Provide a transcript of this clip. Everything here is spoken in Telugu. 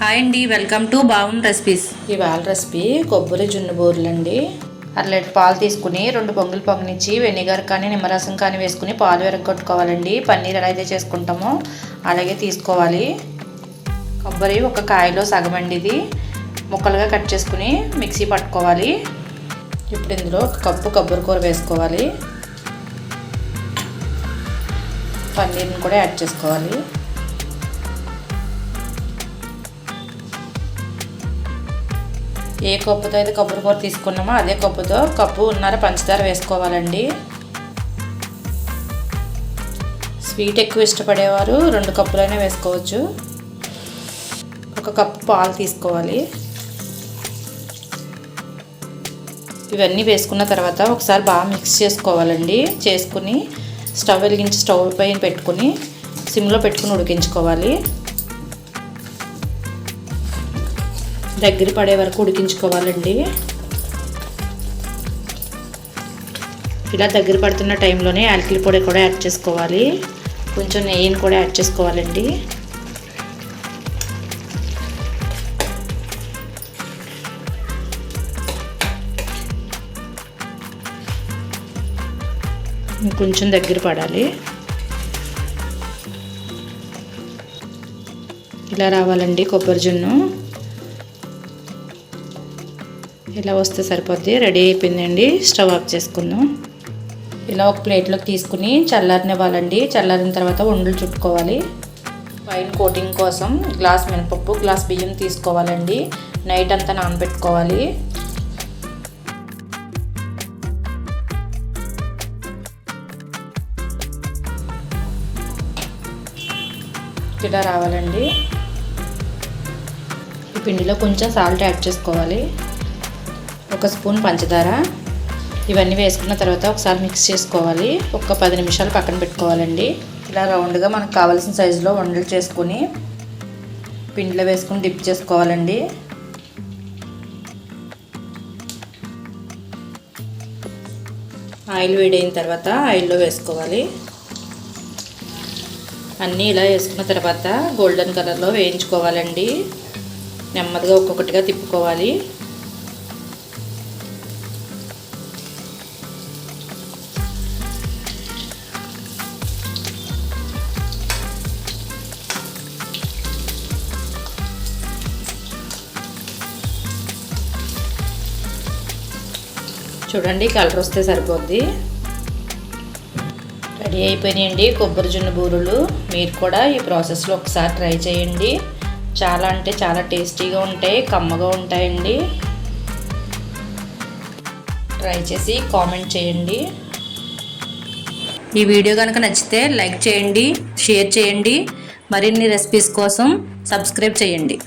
హాయ్ అండి, వెల్కమ్ టు బాగున్ రెసిపీస్. ఇవాళ రెసిపీ కొబ్బరి జున్ను బూరెలు అండి. 1 లీటర్ పాలు తీసుకుని 2 పొంగులు పొంగనిచ్చి వెనిగర్ కానీ నిమ్మరసం కానీ వేసుకుని పాలు విరగొట్టుకోవాలండి. పన్నీర్ ఎలా అయితే చేసుకుంటామో అలాగే తీసుకోవాలి. కొబ్బరి ఒక కాయలో సగం అండి, ఇది ముక్కలుగా కట్ చేసుకుని మిక్సీ పట్టుకోవాలి. ఇప్పుడు ఇందులో 1 కప్పు కొబ్బరి కూర వేసుకోవాలి. పన్నీర్ని కూడా యాడ్ చేసుకోవాలి. ఏ కప్పుతో అయితే కొబ్బరి కూర తీసుకున్నామో అదే కప్పుతో 1.5 కప్పు పంచదార వేసుకోవాలండి. స్వీట్ ఎక్కువ ఇష్టపడేవారు 2 కప్పులైనా వేసుకోవచ్చు. 1 కప్పు పాలు తీసుకోవాలి. ఇవన్నీ వేసుకున్న తర్వాత ఒకసారి బాగా మిక్స్ చేసుకోవాలండి. చేసుకుని స్టవ్ వెలిగించి స్టవ్ పైన పెట్టుకుని సిమ్లో పెట్టుకుని ఉడికించుకోవాలి. దగ్గర పడే వరకు ఉడికించుకోవాలండి. ఇలా దగ్గర పడుతున్న టైంలోనే యాలకుల పొడి కూడా యాడ్ చేసుకోవాలి. కొంచెం నెయ్యిని కూడా యాడ్ చేసుకోవాలండి. కొంచెం దగ్గర పడాలి. ఇలా రావాలండి కొబ్బరి జున్ను. ఇలా వస్తే సరిపోద్ది. రెడీ అయిపోయిందండి. స్టవ్ ఆఫ్ చేసుకుందాం. ఇలా ఒక ప్లేట్లోకి తీసుకుని చల్లారనివ్వాలండి. చల్లారిన తర్వాత ఉండలు చుట్టుకోవాలి. పైన కోటింగ్ కోసం గ్లాస్ మినపప్పు, గ్లాస్ బియ్యం తీసుకోవాలండి. నైట్ అంతా నానబెట్టుకోవాలి. ఇలా రావాలండి. ఈ పిండిలో కొంచెం సాల్ట్ యాడ్ చేసుకోవాలి. 1 స్పూన్ పంచదార. ఇవన్నీ వేసుకున్న తర్వాత ఒకసారి మిక్స్ చేసుకోవాలి. 10 నిమిషాలు పక్కన పెట్టుకోవాలండి. ఇలా రౌండ్గా మనకు కావాల్సిన సైజులో ఉండలు చేసుకుని పిండిలో వేసుకుని డిప్ చేసుకోవాలండి. ఆయిల్ వేడైన తర్వాత ఆయిల్లో వేసుకోవాలి. అన్నీ ఇలా వేసుకున్న తర్వాత గోల్డెన్ కలర్లో వేయించుకోవాలండి. నెమ్మదిగా ఒక్కొక్కటిగా తిప్పుకోవాలి. చూడండి, కలర్ వస్తే సరిపోద్ది. రెడీ అయిపోయినాయండి కొబ్బరి జున్ను బూరెలు. మీరు కూడా ఈ ప్రాసెస్లో ఒకసారి ట్రై చేయండి. చాలా అంటే చాలా టేస్టీగా ఉంటాయి, కమ్మగా ఉంటాయండి. ట్రై చేసి కామెంట్ చేయండి. ఈ వీడియో కనుక నచ్చితే లైక్ చేయండి, షేర్ చేయండి. మరిన్ని రెసిపీస్ కోసం సబ్స్క్రైబ్ చేయండి.